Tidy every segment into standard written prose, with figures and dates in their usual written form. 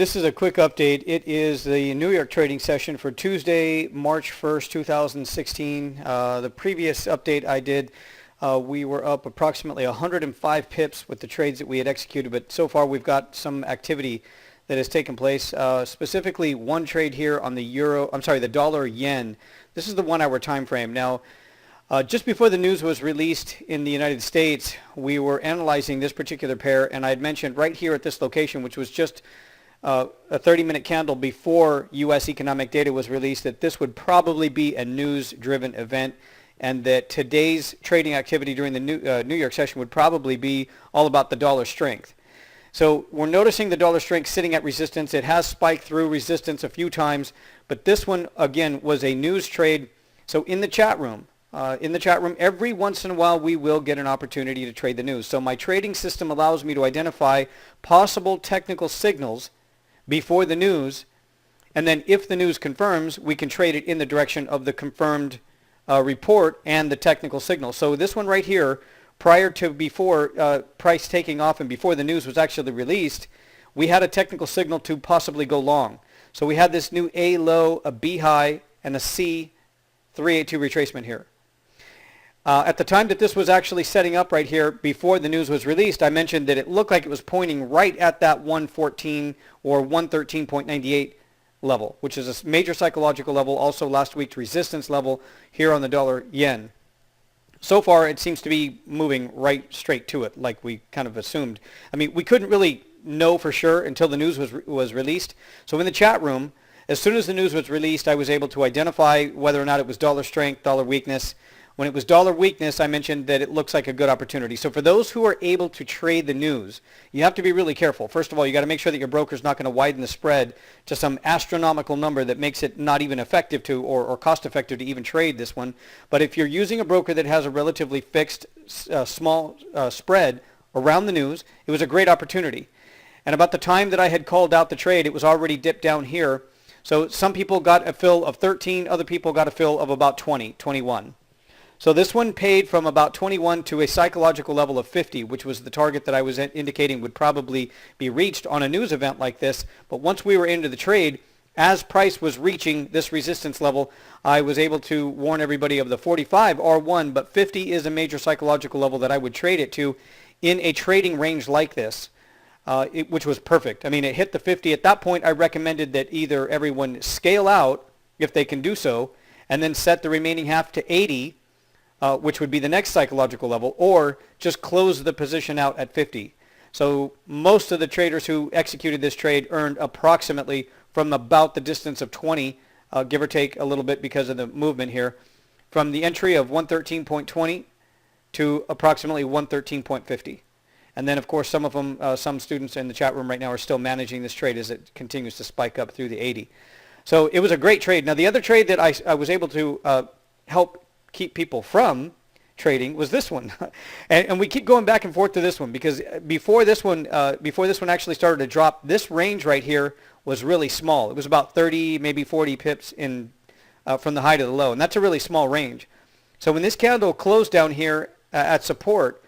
This is a quick update. It is the New York trading session for Tuesday, March 1st, 2016. The previous update I did, we were up approximately 105 pips with the trades that we had executed, but so far we've got some activity that has taken place, specifically one trade here on the dollar yen. This is the 1 hour time frame. Now, just before the news was released in the United States, we were analyzing this particular pair, and I had mentioned right here at this location, which was just a 30-minute candle before U.S. economic data was released, that this would probably be a news-driven event, and that today's trading activity during the New York session would probably be all about the dollar strength. So we're noticing the dollar strength sitting at resistance. It has spiked through resistance a few times, but this one, again, was a news trade. So in the chat room, every once in a while we will get an opportunity to trade the news. So my trading system allows me to identify possible technical signals before the news, and then if the news confirms, we can trade it in the direction of the confirmed report and the technical signal. So this one right here, before price taking off and before the news was actually released, we had a technical signal to possibly go long. So we had this new A low, a B high, and a C 382 retracement here. At the time that this was actually setting up right here before the news was released, I mentioned that it looked like it was pointing right at that 114 or 113.98 level, which is a major psychological level, also last week's resistance level here on the dollar yen. So far, it seems to be moving right straight to it, like we kind of assumed. I mean, we couldn't really know for sure until the news was released. So in the chat room, as soon as the news was released, I was able to identify whether or not it was dollar strength, dollar weakness. When it was dollar weakness, I mentioned that it looks like a good opportunity. So for those who are able to trade the news, you have to be really careful. First of all, you got to make sure that your broker's not going to widen the spread to some astronomical number that makes it not even effective to or cost effective to even trade this one. But if you're using a broker that has a relatively fixed small spread around the news, it was a great opportunity. And about the time that I had called out the trade, it was already dipped down here. So some people got a fill of 13, other people got a fill of about 20, 21. So this one paid from about 21 to a psychological level of 50, which was the target that I was indicating would probably be reached on a news event like this. But once we were into the trade, as price was reaching this resistance level, I was able to warn everybody of the 45 R1, but 50 is a major psychological level that I would trade it to in a trading range like this, which was perfect. I mean, it hit the 50. At that point, I recommended that either everyone scale out, if they can do so, and then set the remaining half to 80, which would be the next psychological level, or just close the position out at 50. So most of the traders who executed this trade earned approximately from about the distance of 20, give or take a little bit because of the movement here, from the entry of 113.20 to approximately 113.50. And then, of course, some of them, some students in the chat room right now are still managing this trade as it continues to spike up through the 80. So it was a great trade. Now, the other trade that I was able to help keep people from trading was this one. and we keep going back and forth to this one because before this one actually started to drop, this range right here was really small. It was about 30, maybe 40 pips in from the high to the low, and that's a really small range. So when this candle closed down here at support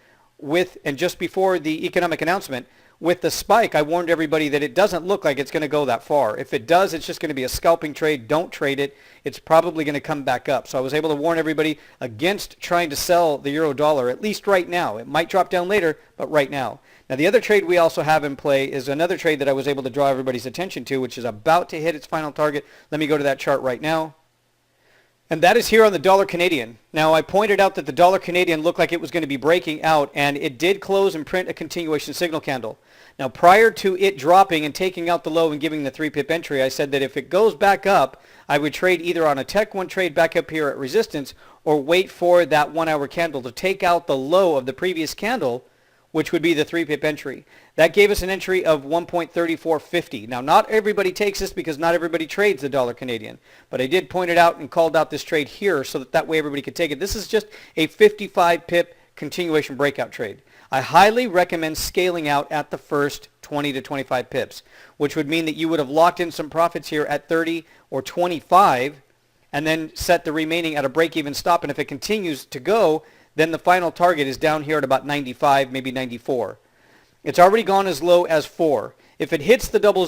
and just before the economic announcement, with the spike, I warned everybody that it doesn't look like it's going to go that far. If it does, it's just going to be a scalping trade. Don't trade it. It's probably going to come back up. So I was able to warn everybody against trying to sell the euro dollar, at least right now. It might drop down later, but right now. Now, the other trade we also have in play is another trade that I was able to draw everybody's attention to, which is about to hit its final target. Let me go to that chart right now. And that is here on the dollar Canadian. Now, I pointed out that the dollar Canadian looked like it was going to be breaking out, and it did close and print a continuation signal candle. Now, prior to it dropping and taking out the low and giving the 3-pip entry, I said that if it goes back up, I would trade either on a Tech 1 trade back up here at resistance or wait for that 1 hour candle to take out the low of the previous candle, which would be the 3-pip entry. That gave us an entry of 1.3450. Now, not everybody takes this because not everybody trades the dollar Canadian, but I did point it out and called out this trade here so that way everybody could take it. This is just a 55-pip continuation breakout trade. I highly recommend scaling out at the first 20 to 25 pips, which would mean that you would have locked in some profits here at 30 or 25 and then set the remaining at a break-even stop. And if it continues to go, then the final target is down here at about 95, maybe 94. It's already gone as low as 4. If it hits the 00,